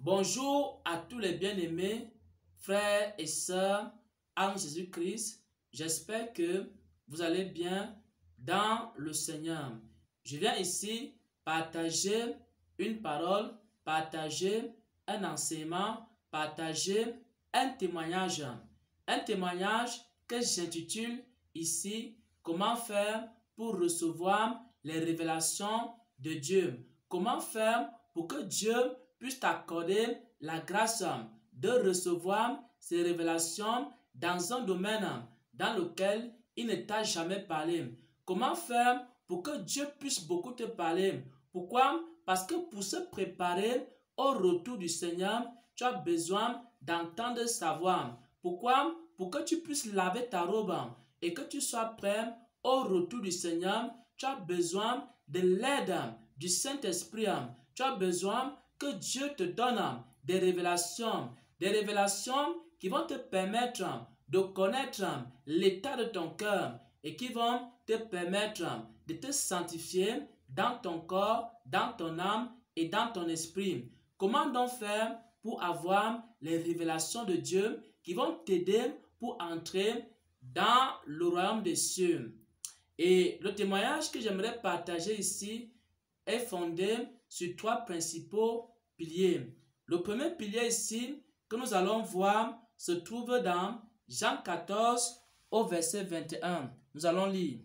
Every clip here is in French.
Bonjour à tous les bien-aimés, frères et sœurs en Jésus-Christ. J'espère que vous allez bien dans le Seigneur. Je viens ici partager une parole, partager un enseignement, partager un témoignage. Un témoignage que j'intitule ici « Comment faire pour recevoir les révélations de Dieu ?» Comment faire pour que Dieu puisse t'accorder la grâce de recevoir ces révélations dans un domaine dans lequel il ne t'a jamais parlé. Comment faire pour que Dieu puisse beaucoup te parler? Pourquoi? Parce que pour se préparer au retour du Seigneur, tu as besoin d'entendre sa voix. Pourquoi? Pour que tu puisses laver ta robe et que tu sois prêt au retour du Seigneur, tu as besoin de l'aide du Saint-Esprit. Tu as besoin que Dieu te donne des révélations qui vont te permettre de connaître l'état de ton cœur et qui vont te permettre de te sanctifier dans ton corps, dans ton âme et dans ton esprit. Comment donc faire pour avoir les révélations de Dieu qui vont t'aider pour entrer dans le royaume des cieux? Et le témoignage que j'aimerais partager ici est fondé sur trois principaux piliers. Le premier pilier ici que nous allons voir se trouve dans Jean 14 au verset 21. Nous allons lire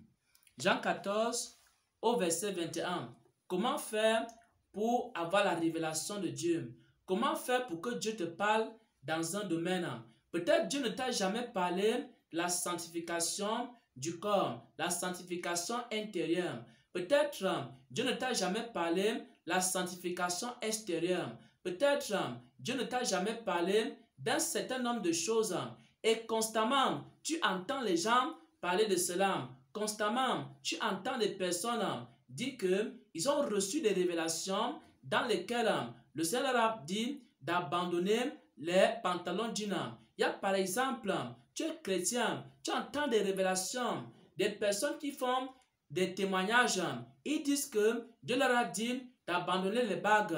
Jean 14 au verset 21. Comment faire pour avoir la révélation de Dieu? Comment faire pour que Dieu te parle dans un domaine? Peut-être Dieu ne t'a jamais parlé de la sanctification du corps, la sanctification intérieure. Peut-être Dieu ne t'a jamais parlé de la sanctification extérieure. Peut-être Dieu ne t'a jamais parlé d'un certain nombre de choses. Et constamment, tu entends les gens parler de cela. Constamment, tu entends des personnes dire qu'ils ont reçu des révélations dans lesquelles le Seigneur a dit d'abandonner les pantalons jeans. Il y a par exemple, tu es chrétien, tu entends des révélations, des personnes qui font des témoignages. Ils disent que Dieu leur a dit d'abandonner les bagues.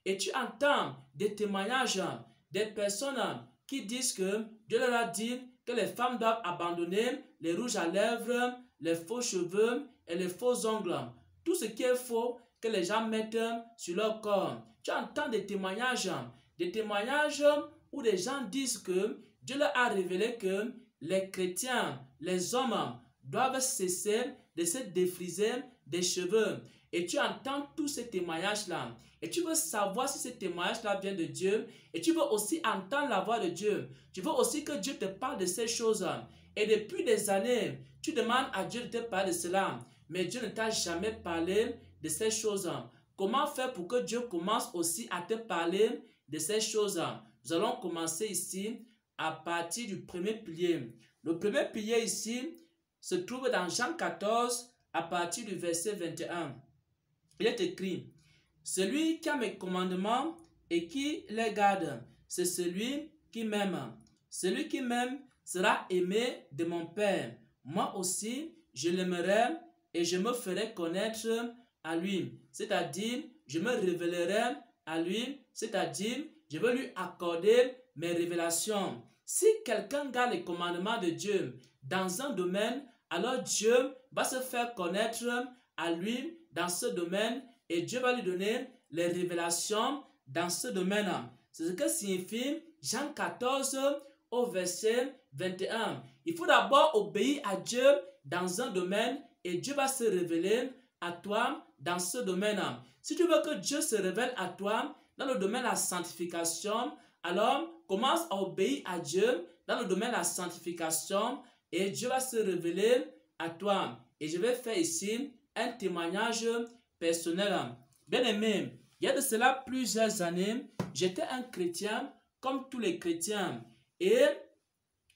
Et tu entends des témoignages, des personnes qui disent que Dieu leur a dit que les femmes doivent abandonner les rouges à lèvres, les faux cheveux et les faux ongles. Tout ce qui est faux que les gens mettent sur leur corps. Tu entends des témoignages où les gens disent que Dieu leur a révélé que les chrétiens, les hommes, doivent cesser de se défriser des cheveux. Et tu entends tous ces témoignages-là. Et tu veux savoir si ces témoignages-là viennent de Dieu. Et tu veux aussi entendre la voix de Dieu. Tu veux aussi que Dieu te parle de ces choses. Et depuis des années, tu demandes à Dieu de te parler de cela. Mais Dieu ne t'a jamais parlé de ces choses. Comment faire pour que Dieu commence aussi à te parler de ces choses? Nous allons commencer ici à partir du premier pilier. Le premier pilier ici se trouve dans Jean 14 à partir du verset 21. Il est écrit: celui qui a mes commandements et qui les garde, c'est celui qui m'aime. Celui qui m'aime sera aimé de mon Père. Moi aussi, je l'aimerai et je me ferai connaître à lui. C'est-à-dire, je me révélerai à lui, c'est-à-dire, je vais lui accorder mes révélations. Si quelqu'un garde les commandements de Dieu dans un domaine, alors Dieu va se faire connaître à lui dans ce domaine et Dieu va lui donner les révélations dans ce domaine. C'est ce que signifie Jean 14 au verset 21. Il faut d'abord obéir à Dieu dans un domaine et Dieu va se révéler à toi dans ce domaine. Si tu veux que Dieu se révèle à toi dans le domaine de la sanctification, alors commence à obéir à Dieu dans le domaine de la sanctification et Dieu va se révéler à toi. Et je vais faire ici un témoignage personnel. Bien aimé, il y a de cela plusieurs années, j'étais un chrétien comme tous les chrétiens. Et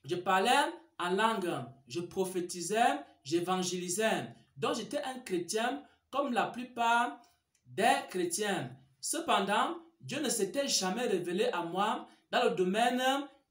je parlais en langue, je prophétisais, j'évangélisais. Donc j'étais un chrétien comme la plupart des chrétiens. Cependant, Dieu ne s'était jamais révélé à moi dans le domaine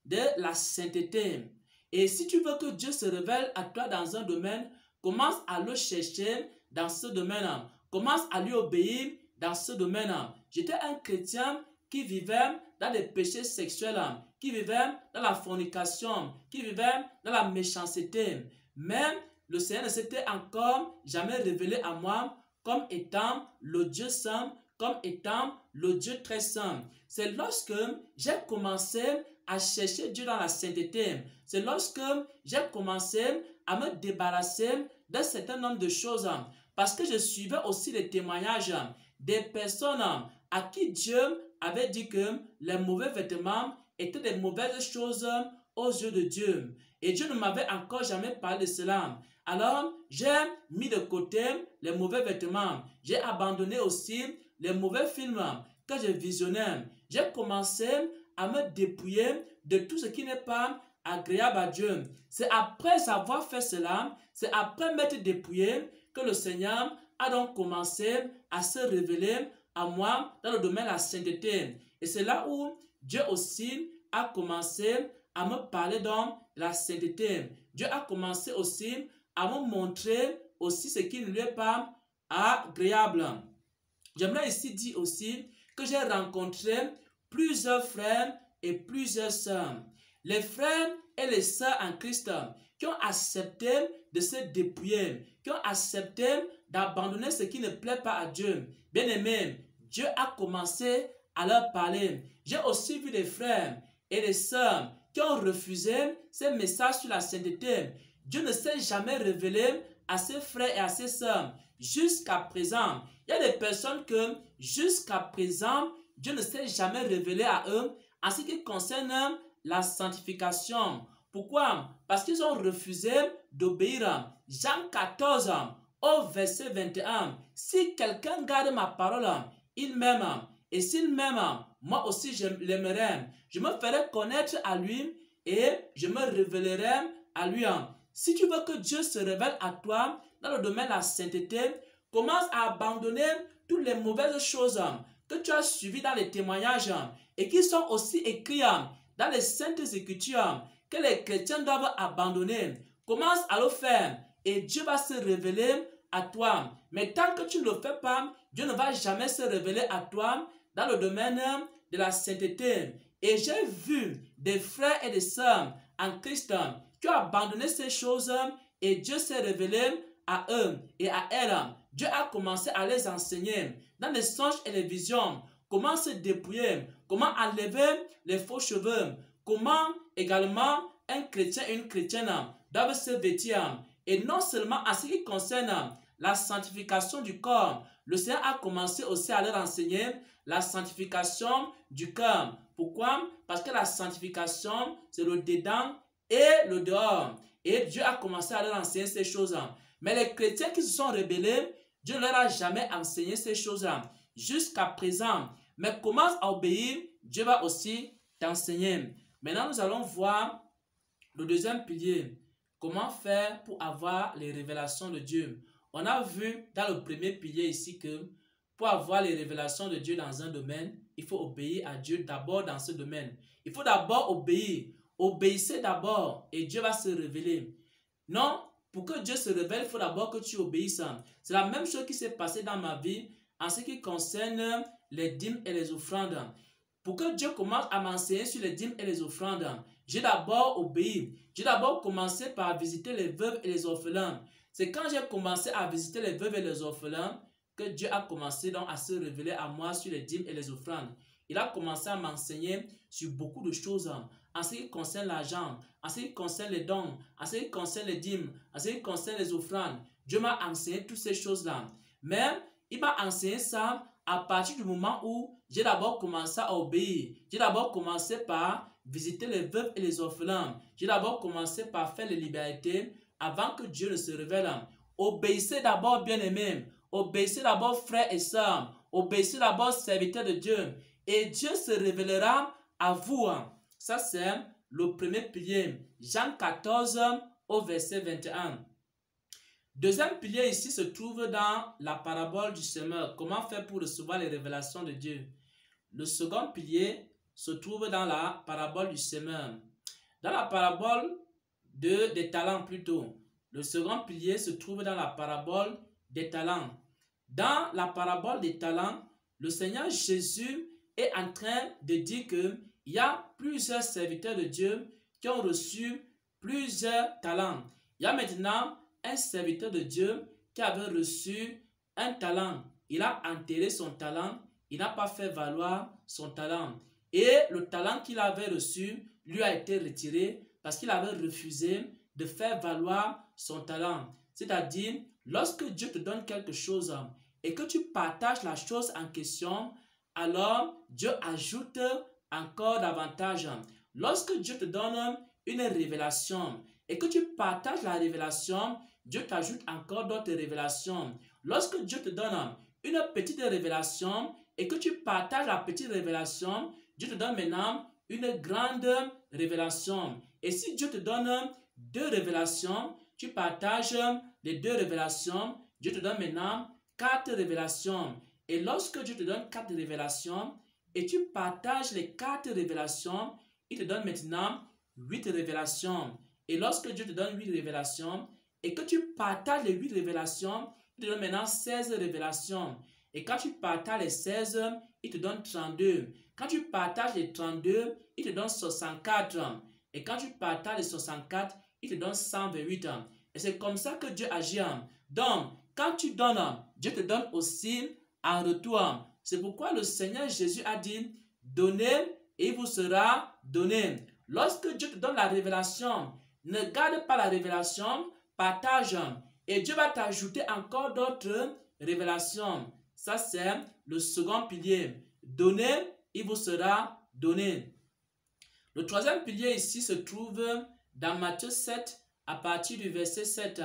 de la sainteté. Et si tu veux que Dieu se révèle à toi dans un domaine, commence à le chercher dans ce domaine. Commence à lui obéir dans ce domaine. J'étais un chrétien qui vivaient dans des péchés sexuels, qui vivaient dans la fornication, qui vivaient dans la méchanceté. Mais le Seigneur ne s'était encore jamais révélé à moi comme étant le Dieu saint, comme étant le Dieu très saint. C'est lorsque j'ai commencé à chercher Dieu dans la sainteté. C'est lorsque j'ai commencé à me débarrasser d'un certain nombre de choses. Parce que je suivais aussi les témoignages des personnes à qui Dieu avait dit que les mauvais vêtements étaient des mauvaises choses aux yeux de Dieu. Et Dieu ne m'avait encore jamais parlé de cela. Alors, j'ai mis de côté les mauvais vêtements. J'ai abandonné aussi les mauvais films que je visionnais. J'ai commencé à me dépouiller de tout ce qui n'est pas agréable à Dieu. C'est après avoir fait cela, c'est après m'être dépouillé que le Seigneur a donc commencé à se révéler à moi dans le domaine de la sainteté. Et c'est là où Dieu aussi a commencé à me parler dans la sainteté. Dieu a commencé aussi à me montrer aussi ce qui ne lui est pas agréable. J'aimerais ici dire aussi que j'ai rencontré plusieurs frères et plusieurs sœurs. Les frères et les sœurs en Christ qui ont accepté de se dépouiller, qui ont accepté d'abandonner ce qui ne plaît pas à Dieu. Bien-aimés, Dieu a commencé à leur parler. J'ai aussi vu des frères et des sœurs qui ont refusé ces messages sur la sainteté. Dieu ne s'est jamais révélé à ses frères et à ses sœurs jusqu'à présent. Il y a des personnes que jusqu'à présent, Dieu ne s'est jamais révélé à eux en ce qui concerne la sanctification. Pourquoi? Parce qu'ils ont refusé d'obéir. Jean 14, au verset 21. Si quelqu'un garde ma parole, il m'aime. Et s'il m'aime, moi aussi je l'aimerai. Je me ferai connaître à lui et je me révélerai à lui. Si tu veux que Dieu se révèle à toi dans le domaine de la sainteté, commence à abandonner toutes les mauvaises choses que tu as suivies dans les témoignages et qui sont aussi écrits dans les saintes écritures que les chrétiens doivent abandonner. Commence à le faire et Dieu va se révéler à toi. Mais tant que tu ne le fais pas, Dieu ne va jamais se révéler à toi dans le domaine de la sainteté. Et j'ai vu des frères et des sœurs en Christ qui ont abandonné ces choses et Dieu s'est révélé à eux et à elles. Dieu a commencé à les enseigner dans les songes et les visions comment se dépouiller, comment enlever les faux cheveux, comment également un chrétien et une chrétienne doivent se vêtir. Et non seulement en ce qui concerne la sanctification du corps, le Seigneur a commencé aussi à leur enseigner la sanctification du cœur. Pourquoi? Parce que la sanctification, c'est le dedans et le dehors. Et Dieu a commencé à leur enseigner ces choses. Mais les chrétiens qui se sont rebellés, Dieu ne leur a jamais enseigné ces choses-là jusqu'à présent. Mais commence à obéir, Dieu va aussi t'enseigner. Maintenant, nous allons voir le deuxième pilier. Comment faire pour avoir les révélations de Dieu? On a vu dans le premier pilier ici que pour avoir les révélations de Dieu dans un domaine, il faut obéir à Dieu d'abord dans ce domaine. Il faut d'abord obéir. Obéissez d'abord et Dieu va se révéler. Non, pour que Dieu se révèle, il faut d'abord que tu obéisses. C'est la même chose qui s'est passée dans ma vie en ce qui concerne les dîmes et les offrandes. Pour que Dieu commence à m'enseigner sur les dîmes et les offrandes, j'ai d'abord obéi. J'ai d'abord commencé par visiter les veuves et les orphelins. C'est quand j'ai commencé à visiter les veuves et les orphelins que Dieu a commencé donc à se révéler à moi sur les dîmes et les offrandes. Il a commencé à m'enseigner sur beaucoup de choses en ce qui concerne l'argent, en ce qui concerne les dons, en ce qui concerne les dîmes, en ce qui concerne les offrandes. Dieu m'a enseigné toutes ces choses-là. Mais il m'a enseigné ça à partir du moment où j'ai d'abord commencé à obéir. J'ai d'abord commencé par visiter les veuves et les orphelins. J'ai d'abord commencé par faire les libertés avant que Dieu ne se révèle. Obéissez d'abord, bien-aimés. Obéissez d'abord, frères et sœurs. Obéissez d'abord, serviteurs de Dieu. Et Dieu se révélera à vous. Ça, c'est le premier pilier. Jean 14, au verset 21. Deuxième pilier ici se trouve dans la parabole du semeur. Comment faire pour recevoir les révélations de Dieu? Le second pilier se trouve dans la parabole du semeur. Dans la parabole des talents plutôt. Le second pilier se trouve dans la parabole des talents. Dans la parabole des talents, le Seigneur Jésus est en train de dire qu'il y a plusieurs serviteurs de Dieu qui ont reçu plusieurs talents. Il y a maintenant un serviteur de Dieu qui avait reçu un talent. Il a enterré son talent, il n'a pas fait valoir son talent. Et le talent qu'il avait reçu lui a été retiré parce qu'il avait refusé de faire valoir son talent. C'est-à-dire, lorsque Dieu te donne quelque chose et que tu partages la chose en question, alors Dieu ajoute encore davantage. Lorsque Dieu te donne une révélation et que tu partages la révélation, Dieu t'ajoute encore d'autres révélations. Lorsque Dieu te donne une petite révélation et que tu partages la petite révélation, Dieu te donne maintenant une grande révélation. Et si Dieu te donne 2 révélations, tu partages les 2 révélations, Dieu te donne maintenant 4 révélations. Et lorsque Dieu te donne 4 révélations et tu partages les 4 révélations, il te donne maintenant 8 révélations. Et lorsque Dieu te donne 8 révélations et que tu partages les 8 révélations, il te donne maintenant 16 révélations. Et quand tu partages les 16, il te donne 32. Quand tu partages les 32, il te donne 64. Et quand tu partages les 64, il te donne 128. Et c'est comme ça que Dieu agit. Donc, quand tu donnes, Dieu te donne aussi en retour. C'est pourquoi le Seigneur Jésus a dit, donnez et il vous sera donné. Lorsque Dieu te donne la révélation, ne garde pas la révélation, partage. Et Dieu va t'ajouter encore d'autres révélations. Ça, c'est le second pilier. Donnez, il vous sera donné. Le troisième pilier ici se trouve dans Matthieu 7, à partir du verset 7.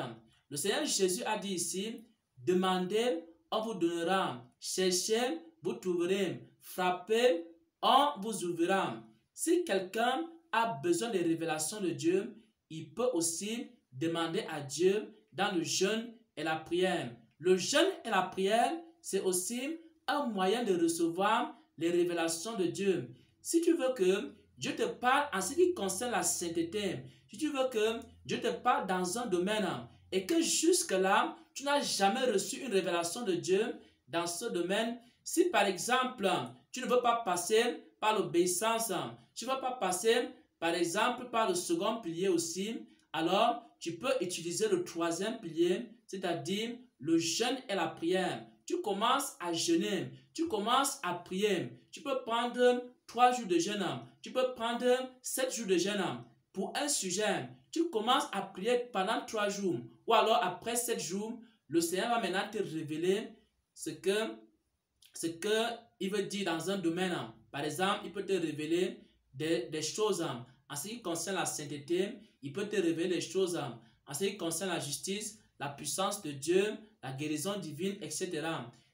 Le Seigneur Jésus a dit ici, demandez, on vous donnera. Cherchez, vous trouverez. Frappez, on vous ouvrira. Si quelqu'un a besoin de révélations de Dieu, il peut aussi demander à Dieu dans le jeûne et la prière. Le jeûne et la prière, c'est aussi un moyen de recevoir les révélations de Dieu. Si tu veux que Dieu te parle en ce qui concerne la sainteté, si tu veux que Dieu te parle dans un domaine et que jusque-là, tu n'as jamais reçu une révélation de Dieu dans ce domaine, si par exemple, tu ne veux pas passer par l'obéissance, tu ne veux pas passer par exemple par le second pilier aussi, alors tu peux utiliser le troisième pilier, c'est-à-dire le jeûne et la prière. Tu commences à jeûner, tu commences à prier. Tu peux prendre 3 jours de jeûne, tu peux prendre 7 jours de jeûne pour un sujet. Tu commences à prier pendant 3 jours ou alors après 7 jours, le Seigneur va maintenant te révéler ce qu'il veut dire dans un domaine. Par exemple, il peut te révéler des choses en ce qui concerne la sainteté, il peut te révéler des choses en ce qui concerne la justice, la puissance de Dieu, la guérison divine, etc.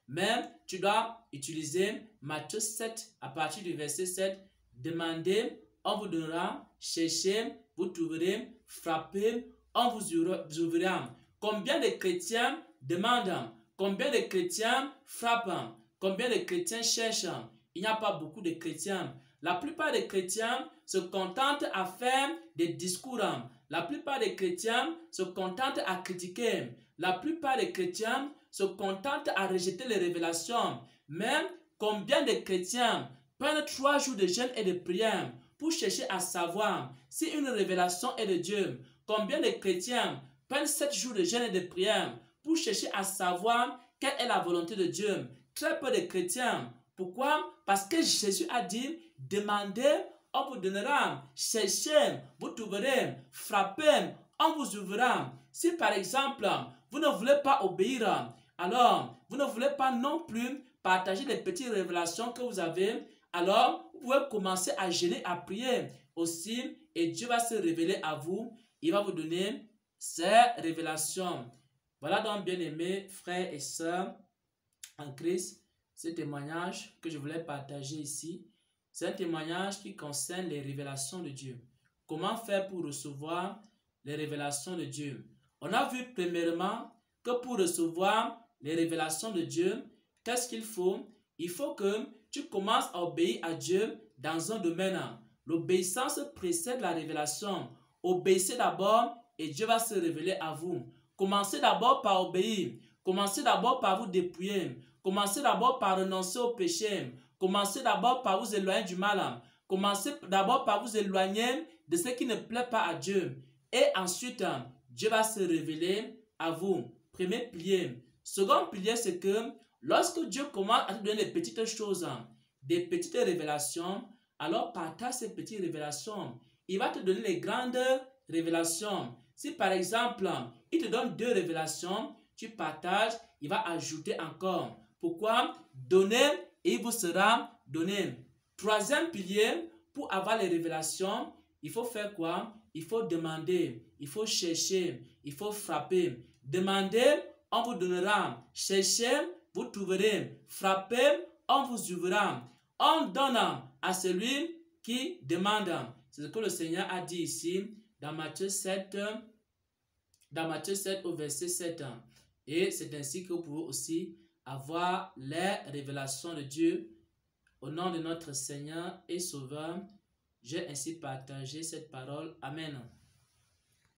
Mais tu dois utiliser Matthieu 7 à partir du verset 7. Demandez, on vous donnera. Cherchez, vous trouverez. Frappez, on vous ouvrira. Combien de chrétiens demandent? Combien de chrétiens frappent? Combien de chrétiens cherchent? Il n'y a pas beaucoup de chrétiens. La plupart des chrétiens se contentent à faire des discours. La plupart des chrétiens se contentent à critiquer. La plupart des chrétiens se contentent à rejeter les révélations. Mais combien de chrétiens prennent 3 jours de jeûne et de prière pour chercher à savoir si une révélation est de Dieu? Combien de chrétiens prennent 7 jours de jeûne et de prière pour chercher à savoir quelle est la volonté de Dieu? Très peu de chrétiens. Pourquoi? Parce que Jésus a dit, demandez, on vous donnera. Cherchez, vous trouverez. Frappez, on vous ouvrira. Si par exemple, vous ne voulez pas obéir, alors vous ne voulez pas non plus partager les petites révélations que vous avez, alors vous pouvez commencer à jeûner, à prier aussi, et Dieu va se révéler à vous. Il va vous donner ces révélations. Voilà donc, bien-aimés frères et sœurs en Christ, ce témoignage que je voulais partager ici. C'est un témoignage qui concerne les révélations de Dieu. Comment faire pour recevoir les révélations de Dieu? On a vu premièrement que pour recevoir les révélations de Dieu, qu'est-ce qu'il faut? Il faut que tu commences à obéir à Dieu dans un domaine. L'obéissance précède la révélation. Obéissez d'abord et Dieu va se révéler à vous. Commencez d'abord par obéir. Commencez d'abord par vous dépouiller. Commencez d'abord par renoncer au péché. Commencez d'abord par vous éloigner du mal. Commencez d'abord par vous éloigner de ce qui ne plaît pas à Dieu. Et ensuite, Dieu va se révéler à vous. Premier pilier. Second pilier, c'est que lorsque Dieu commence à te donner des petites choses, des petites révélations, alors partage ces petites révélations. Il va te donner les grandes révélations. Si par exemple, il te donne 2 révélations, tu partages, il va ajouter encore. Pourquoi? Donnez et il vous sera donné. Troisième pilier, pour avoir les révélations, il faut faire quoi? Il faut demander, il faut chercher, il faut frapper. Demandez, on vous donnera. Cherchez, vous trouverez. Frappez, on vous ouvrira. On donne à celui qui demande. C'est ce que le Seigneur a dit ici dans Matthieu 7 au verset 7. Et c'est ainsi que vous pouvez aussi avoir les révélations de Dieu. Au nom de notre Seigneur et Sauveur, j'ai ainsi partagé cette parole. Amen.